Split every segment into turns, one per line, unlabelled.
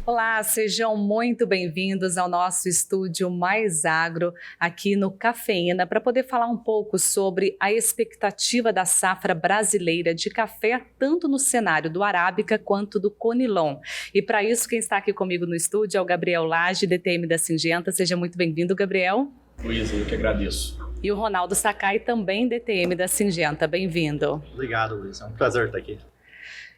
Olá, sejam muito bem-vindos ao nosso estúdio Mais Agro, aqui no Cafeína, para poder falar um pouco sobre a expectativa da safra brasileira de café, tanto no cenário do Arábica quanto do Conilon. E para isso, quem está aqui comigo no estúdio é o Gabriel Lage, DTM da Syngenta. Seja muito bem-vindo, Gabriel.
Luísa, eu que agradeço.
E o Ronaldo Sakai, também DTM da Syngenta. Bem-vindo.
Obrigado, Luísa. É um prazer estar aqui.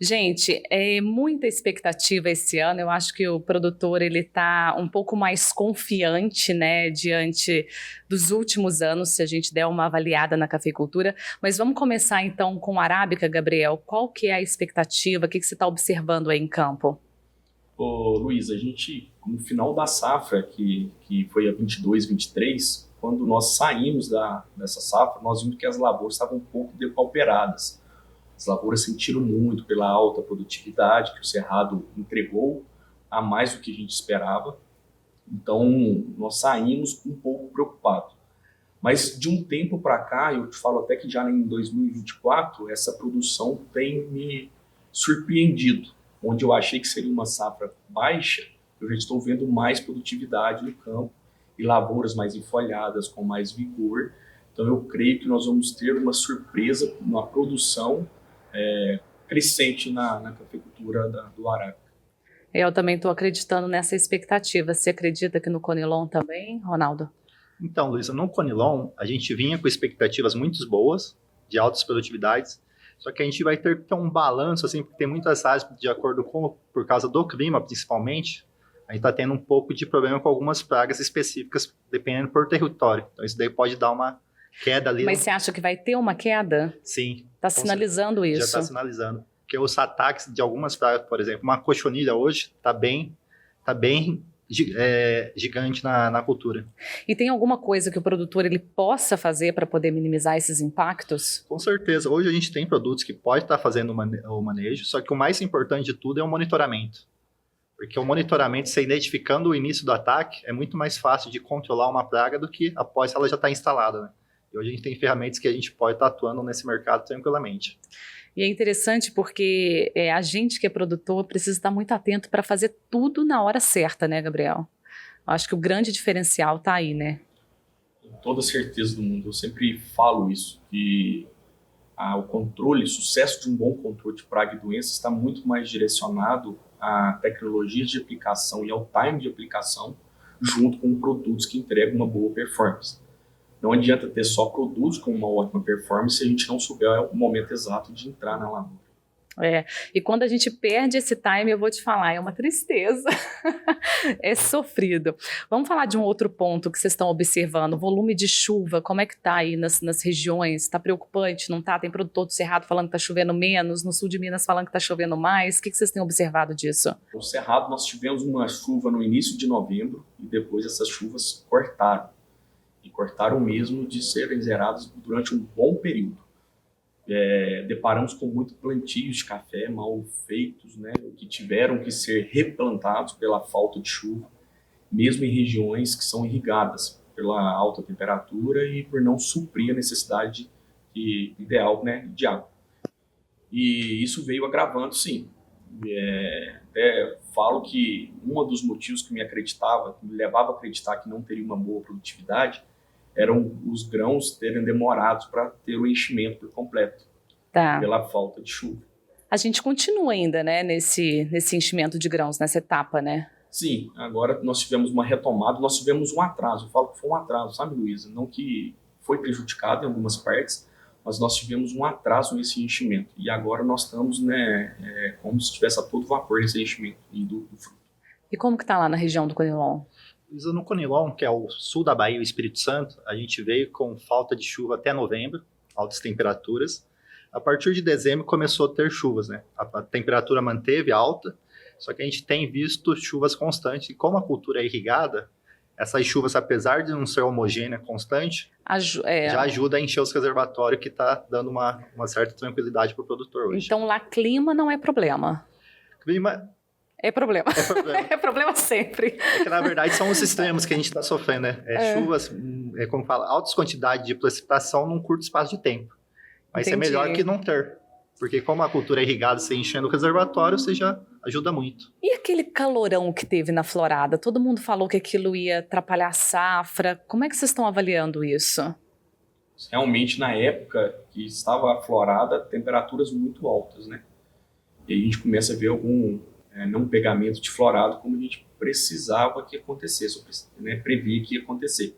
Gente, é muita expectativa esse ano. Eu acho que o produtor ele está um pouco mais confiante, né, diante dos últimos anos, se a gente der uma avaliada na cafeicultura. Mas vamos começar então com a Arábica, Gabriel. Qual que é a expectativa? O que você está observando aí em campo?
Luísa, a gente, no final da safra, que foi a 22, 23, quando nós saímos dessa safra, nós vimos que as lavouras estavam um pouco depauperadas. As lavouras sentiram muito pela alta produtividade que o Cerrado entregou, a mais do que a gente esperava. Então, nós saímos um pouco preocupados. Mas de um tempo para cá, eu te falo até que já em 2024, essa produção tem me surpreendido. Onde eu achei que seria uma safra baixa, eu já estou vendo mais produtividade no campo e lavouras mais enfolhadas, com mais vigor. Então, eu creio que nós vamos ter uma surpresa, uma produção crescente na cafeicultura do Arábica.
Eu também estou acreditando nessa expectativa. Você acredita que no Conilon também, Ronaldo?
Então, Luísa, no Conilon, a gente vinha com expectativas muito boas, de altas produtividades, só que a gente vai ter que ter um balanço, assim, porque tem muitas áreas, de acordo com, por causa do clima, principalmente, a gente está tendo um pouco de problema com algumas pragas específicas, dependendo por território. Então, isso daí pode dar uma queda ali.
Mas você acha que vai ter uma queda?
Sim.
Está sinalizando isso?
Já está sinalizando. Porque os ataques de algumas pragas, por exemplo, uma cochonilha hoje está bem gigante na cultura.
E tem alguma coisa que o produtor ele possa fazer para poder minimizar esses impactos?
Com certeza. Hoje a gente tem produtos que pode estar fazendo o manejo, só que o mais importante de tudo é o monitoramento. Porque o monitoramento, você identificando o início do ataque, é muito mais fácil de controlar uma praga do que após ela já estar instalada, né? E hoje a gente tem ferramentas que a gente pode estar atuando nesse mercado tranquilamente.
E é interessante porque a gente que é produtor precisa estar muito atento para fazer tudo na hora certa, né, Gabriel? Eu acho que o grande diferencial está aí, né?
Com toda certeza do mundo. Eu sempre falo isso, que o controle, o sucesso de um bom controle de praga e doença está muito mais direcionado a tecnologias de aplicação e ao time de aplicação, junto com produtos que entregam uma boa performance. Não adianta ter só produtos com uma ótima performance se a gente não souber o momento exato de entrar na lavoura.
E quando a gente perde esse time, eu vou te falar, é uma tristeza, é sofrido. Vamos falar de um outro ponto que vocês estão observando, o volume de chuva, como é que está aí nas regiões? Está preocupante, não está? Tem produtor do Cerrado falando que está chovendo menos, no sul de Minas falando que está chovendo mais, o que vocês têm observado disso?
No Cerrado nós tivemos uma chuva no início de novembro e depois essas chuvas cortaram. E cortaram mesmo de serem zeradas durante um bom período. Deparamos com muitos plantios de café mal feitos, né, que tiveram que ser replantados pela falta de chuva, mesmo em regiões que são irrigadas pela alta temperatura e por não suprir a necessidade ideal, né, de água. E isso veio agravando, sim. Até falo que um dos motivos que me levava a acreditar que não teria uma boa produtividade eram os grãos terem demorado para ter o enchimento por completo, pela falta de chuva.
A gente continua ainda, né, nesse enchimento de grãos, nessa etapa, né?
Sim, agora nós tivemos uma retomada, nós tivemos um atraso. Eu falo que foi um atraso, sabe, Luísa? Não que foi prejudicado em algumas partes, mas nós tivemos um atraso nesse enchimento. E agora nós estamos, né, como se estivesse a todo vapor nesse enchimento do fruto.
E como que está lá na região do Conilon?
No Conilon, que é o sul da Bahia e o Espírito Santo, a gente veio com falta de chuva até novembro, altas temperaturas. A partir de dezembro começou a ter chuvas, né? A temperatura manteve alta, só que a gente tem visto chuvas constantes. E como a cultura é irrigada, essas chuvas, apesar de não ser homogênea, constante, já ajuda a encher os reservatórios, que está dando uma certa tranquilidade para o produtor hoje.
Então lá clima não é problema?
Clima...
É problema.
É problema.
É problema sempre.
É que, na verdade, são os extremos que a gente está sofrendo, né? Chuvas, como fala, altas quantidades de precipitação num curto espaço de tempo. Mas é melhor que não ter. Porque como a cultura é irrigada, você enchendo o reservatório, você já ajuda muito.
E aquele calorão que teve na florada? Todo mundo falou que aquilo ia atrapalhar a safra. Como é que vocês estão avaliando isso?
Realmente, na época que estava aflorada, temperaturas muito altas, né? E aí a gente começa a ver algum não pegamento de florado como a gente precisava que acontecesse, né? Previa que ia acontecer.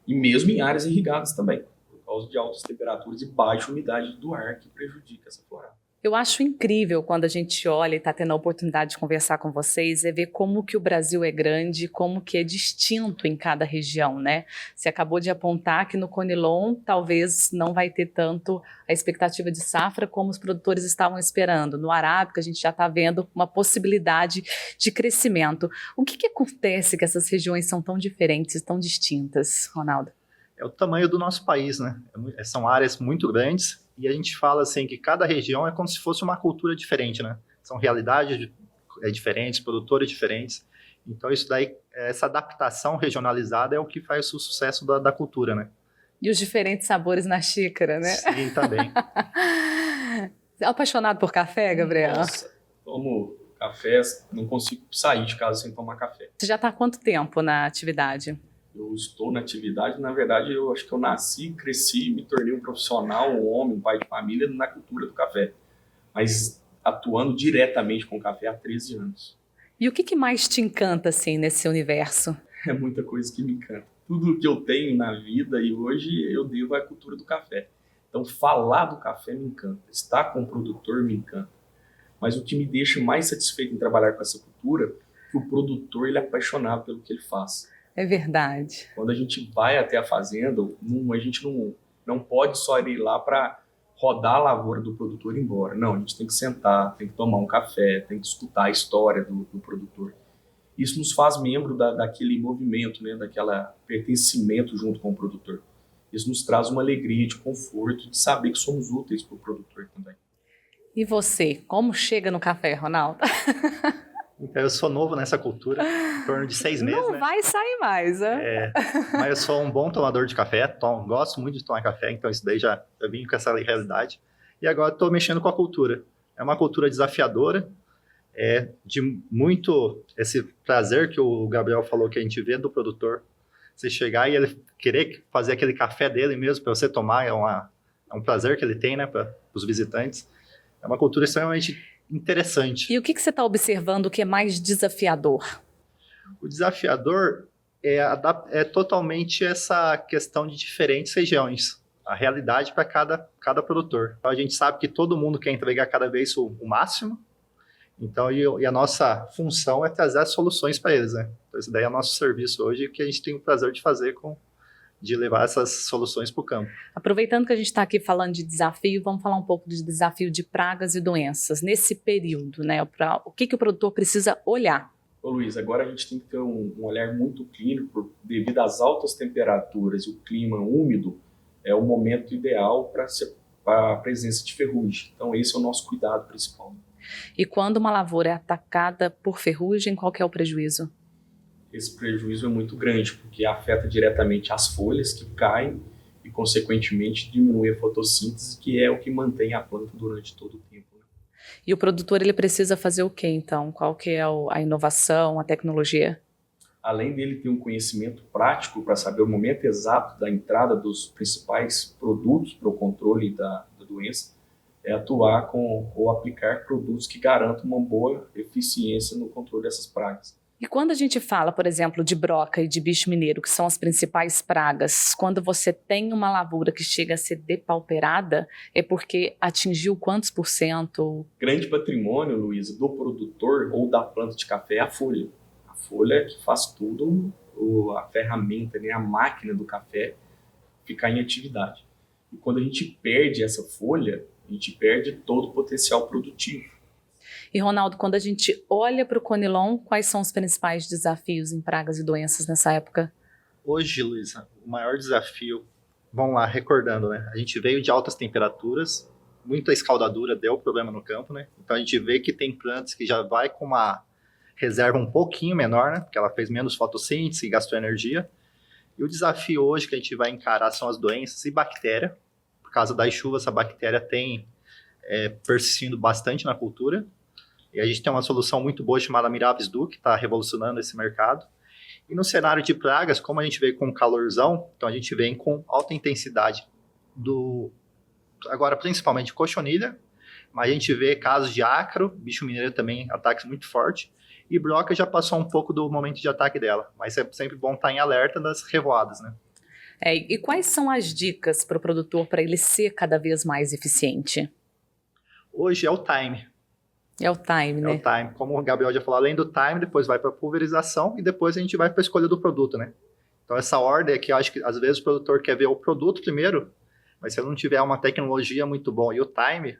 E mesmo em áreas irrigadas também, por causa de altas temperaturas e baixa umidade do ar que prejudica essa florada.
Eu acho incrível quando a gente olha e está tendo a oportunidade de conversar com vocês, é ver como que o Brasil é grande, como que é distinto em cada região, né? Você acabou de apontar que no Conilon talvez não vai ter tanto a expectativa de safra como os produtores estavam esperando. No Arábica a gente já está vendo uma possibilidade de crescimento. O que acontece que essas regiões são tão diferentes, tão distintas, Ronaldo?
É o tamanho do nosso país, né? São áreas muito grandes e a gente fala assim que cada região é como se fosse uma cultura diferente, né? São realidades diferentes, produtores diferentes. Então isso daí, essa adaptação regionalizada é o que faz o sucesso da cultura, né?
E os diferentes sabores na xícara, né?
Sim, também.
Você é apaixonado por café, Gabriel?
Nossa, tomo café, não consigo sair de casa sem tomar café.
Você já está há quanto tempo na atividade?
Eu estou na atividade, na verdade, eu acho que eu nasci, cresci, me tornei um profissional, um homem, um pai de família na cultura do café. Mas atuando diretamente com o café há 13 anos.
E o que mais te encanta, assim, nesse universo?
É muita coisa que me encanta. Tudo que eu tenho na vida e hoje eu devo à cultura do café. Então, falar do café me encanta. Estar com o produtor me encanta. Mas o que me deixa mais satisfeito em trabalhar com essa cultura é que o produtor ele é apaixonado pelo que ele faz.
É verdade.
Quando a gente vai até a fazenda, a gente não pode só ir lá para rodar a lavoura do produtor e ir embora. Não, a gente tem que sentar, tem que tomar um café, tem que escutar a história do produtor. Isso nos faz membro daquele movimento, né, daquela pertencimento junto com o produtor. Isso nos traz uma alegria, de conforto, de saber que somos úteis para o produtor também.
E você, como chega no café, Ronaldo?
Então, eu sou novo nessa cultura, em torno de 6 meses,
Não
né?
vai sair mais, né?
Mas eu sou um bom tomador de café, gosto muito de tomar café, então isso daí já vim com essa realidade. E agora estou mexendo com a cultura. É uma cultura desafiadora, de muito esse prazer que o Gabriel falou que a gente vê do produtor. Você chegar e ele querer fazer aquele café dele mesmo para você tomar, é um prazer que ele tem, né, para os visitantes. É uma cultura extremamente interessante.
E o que você está observando que é mais desafiador?
O desafiador é totalmente essa questão de diferentes regiões, a realidade para cada produtor. Então, a gente sabe que todo mundo quer entregar cada vez o máximo, então, e a nossa função é trazer as soluções para eles, né? Então, esse daí é o nosso serviço hoje, que a gente tem o prazer de fazer de levar essas soluções para o campo.
Aproveitando que a gente está aqui falando de desafio, vamos falar um pouco de desafio de pragas e doenças nesse período, né? O que o produtor precisa olhar?
Ô Luiz, agora a gente tem que ter um olhar muito clínico, devido às altas temperaturas e o clima úmido, é o momento ideal para a presença de ferrugem. Então esse é o nosso cuidado principal.
E quando uma lavoura é atacada por ferrugem, qual que é o prejuízo?
Esse prejuízo é muito grande, porque afeta diretamente as folhas que caem e, consequentemente, diminui a fotossíntese, que é o que mantém a planta durante todo o tempo. Né?
E o produtor ele precisa fazer o quê, então? Qual que é a inovação, a tecnologia?
Além dele ter um conhecimento prático para saber o momento exato da entrada dos principais produtos para o controle da doença, é atuar ou aplicar produtos que garantam uma boa eficiência no controle dessas pragas.
E quando a gente fala, por exemplo, de broca e de bicho mineiro, que são as principais pragas, quando você tem uma lavoura que chega a ser depauperada, é porque atingiu quantos por cento?
Grande patrimônio, Luísa, do produtor ou da planta de café é a folha. A folha é que faz tudo, a ferramenta, né, a máquina do café ficar em atividade. E quando a gente perde essa folha, a gente perde todo o potencial produtivo.
E, Ronaldo, quando a gente olha para o Conilon, quais são os principais desafios em pragas e doenças nessa época?
Hoje, Luísa, o maior desafio, vamos lá, recordando, né? A gente veio de altas temperaturas, muita escaldadura deu problema no campo, né? Então a gente vê que tem plantas que já vai com uma reserva um pouquinho menor, né? Porque ela fez menos fotossíntese e gastou energia. E o desafio hoje que a gente vai encarar são as doenças e bactéria. Por causa das chuvas, essa bactéria tem persistindo bastante na cultura. E a gente tem uma solução muito boa chamada Miravis-Du, que está revolucionando esse mercado. E no cenário de pragas, como a gente vem com calorzão, então a gente vem com alta intensidade agora principalmente cochonilha, mas a gente vê casos de ácaro, bicho mineiro também, ataques muito fortes, e broca já passou um pouco do momento de ataque dela, mas é sempre bom estar em alerta das revoadas, né?
E quais são as dicas para o produtor para ele ser cada vez mais eficiente?
Hoje é o time.
É o time, né?
É o time. Como o Gabriel já falou, além do time, depois vai para a pulverização e depois a gente vai para a escolha do produto, né? Então essa ordem é que eu acho que às vezes o produtor quer ver o produto primeiro, mas se ele não tiver uma tecnologia muito boa e o time,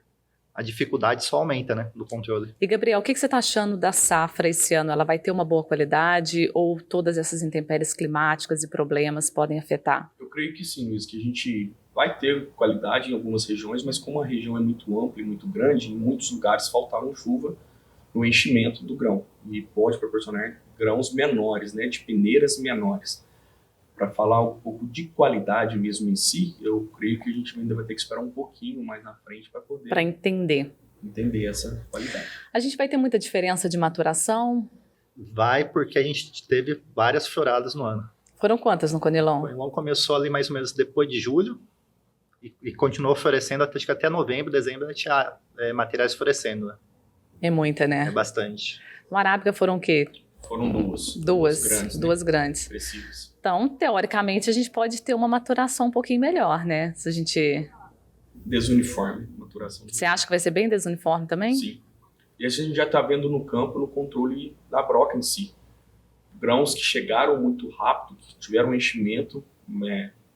a dificuldade só aumenta, né, do controle.
E Gabriel, o que você está achando da safra esse ano? Ela vai ter uma boa qualidade ou todas essas intempéries climáticas e problemas podem afetar?
Eu creio que sim, Luiz, que a gente vai ter qualidade em algumas regiões, mas como a região é muito ampla e muito grande, em muitos lugares faltaram chuva no enchimento do grão e pode proporcionar grãos menores, né, de peneiras menores. Para falar um pouco de qualidade mesmo em si, eu creio que a gente ainda vai ter que esperar um pouquinho mais na frente para poder
Para entender
essa qualidade.
A gente vai ter muita diferença de maturação?
Vai, porque a gente teve várias floradas no ano.
Foram quantas no Conilon?
O Conilon começou ali mais ou menos depois de julho e continuou florescendo acho que até novembro, dezembro, a gente tinha materiais florescendo, né?
É muita, né?
É bastante.
No Arábica foram o quê?
Foram duas.
Duas grandes.
Expressivas.
Então, teoricamente, a gente pode ter uma maturação um pouquinho melhor, né? Se a gente...
Desuniforme, maturação.
Você acha que vai ser bem desuniforme também?
Sim. E a gente já está vendo no campo, no controle da broca em si. Grãos que chegaram muito rápido, que tiveram enchimento,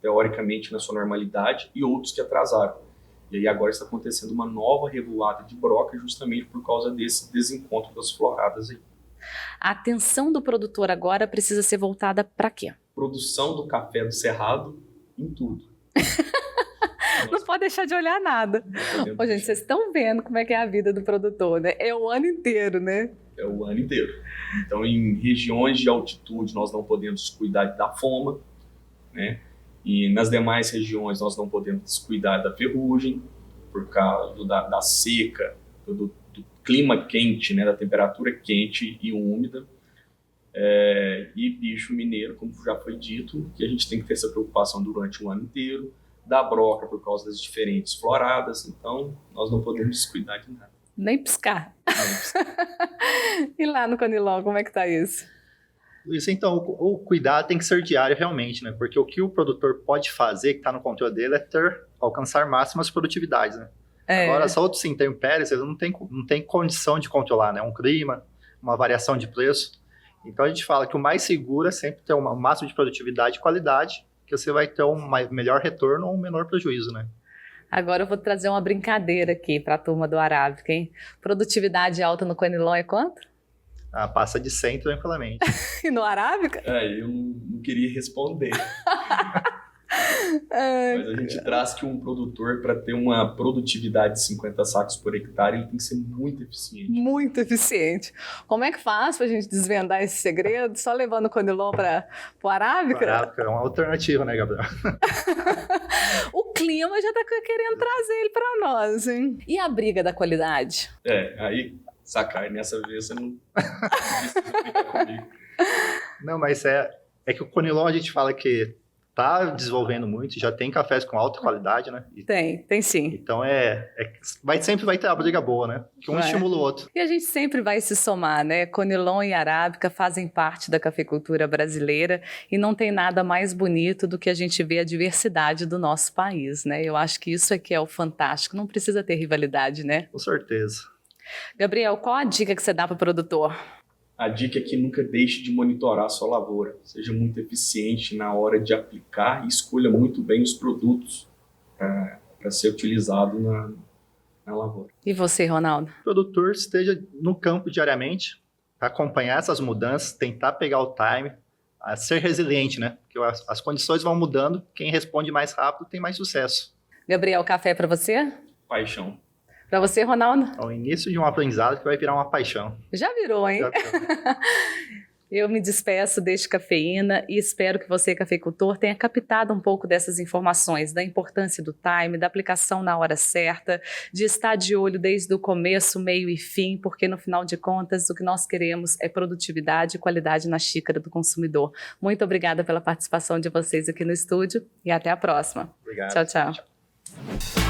teoricamente, na sua normalidade, e outros que atrasaram. E aí agora está acontecendo uma nova revoada de broca justamente por causa desse desencontro das floradas aí.
A atenção do produtor agora precisa ser voltada para quê?
Produção do café do Cerrado em tudo.
Não pode deixar de olhar nada. Ô, gente, vocês estão vendo como é que é a vida do produtor, né? É o ano inteiro, né?
É o ano inteiro. Então, em regiões de altitude, nós não podemos descuidar da foma, né? E nas demais regiões, nós não podemos descuidar da ferrugem, por causa da seca, do clima quente, né? Da temperatura quente e úmida. E bicho mineiro, como já foi dito, que a gente tem que ter essa preocupação durante o ano inteiro, da broca por causa das diferentes floradas, então nós não podemos descuidar de nada.
Nem piscar. E lá no Conilon, como é que tá isso?
Luiz, então, o cuidado tem que ser diário realmente, né? Porque o que o produtor pode fazer, que está no controle dele, é alcançar máximas produtividades, né? Agora, só outros intempéries, ele não tem condição de controlar, né? Um clima, uma variação de preço. Então, a gente fala que o mais seguro é sempre ter um máximo de produtividade e qualidade, que você vai ter um melhor retorno ou um menor prejuízo, né?
Agora eu vou trazer uma brincadeira aqui para a turma do Arábica, hein? Produtividade alta no Conilon é quanto?
Passa de 100 tranquilamente.
E no Arábica?
Eu não queria responder. Mas a gente traz que um produtor, para ter uma produtividade de 50 sacos por hectare, ele tem que ser muito eficiente.
Muito eficiente. Como é que faz para a gente desvendar esse segredo? Só levando o Conilon para o Arábica?
O Arábica é uma alternativa, né, Gabriel?
O clima já está querendo trazer ele para nós, hein? E a briga da qualidade?
Aí, Sakai, nessa vez você não precisa explicar comigo.
Não, mas é que o Conilon a gente fala que tá desenvolvendo muito, já tem cafés com alta qualidade, né?
Tem sim.
Então sempre vai ter uma briga boa, né? Que um estimula o outro.
E a gente sempre vai se somar, né? Conilon e Arábica fazem parte da cafeicultura brasileira e não tem nada mais bonito do que a gente ver a diversidade do nosso país, né? Eu acho que isso é que é o fantástico, não precisa ter rivalidade, né?
Com certeza.
Gabriel, qual a dica que você dá para o produtor?
A dica é que nunca deixe de monitorar a sua lavoura. Seja muito eficiente na hora de aplicar e escolha muito bem os produtos para ser utilizado na lavoura.
E você, Ronaldo?
O produtor esteja no campo diariamente, para acompanhar essas mudanças, tentar pegar o time, ser resiliente, né? Porque as condições vão mudando, quem responde mais rápido tem mais sucesso.
Gabriel, café para você?
Paixão.
Para você, Ronaldo?
É o início de um aprendizado que vai virar uma paixão.
Já virou, hein?
Já virou.
Eu me despeço deste Cafeína e espero que você, cafeicultor, tenha captado um pouco dessas informações, da importância do time, da aplicação na hora certa, de estar de olho desde o começo, meio e fim, porque no final de contas o que nós queremos é produtividade e qualidade na xícara do consumidor. Muito obrigada pela participação de vocês aqui no estúdio e até a próxima.
Obrigado.
Tchau, tchau.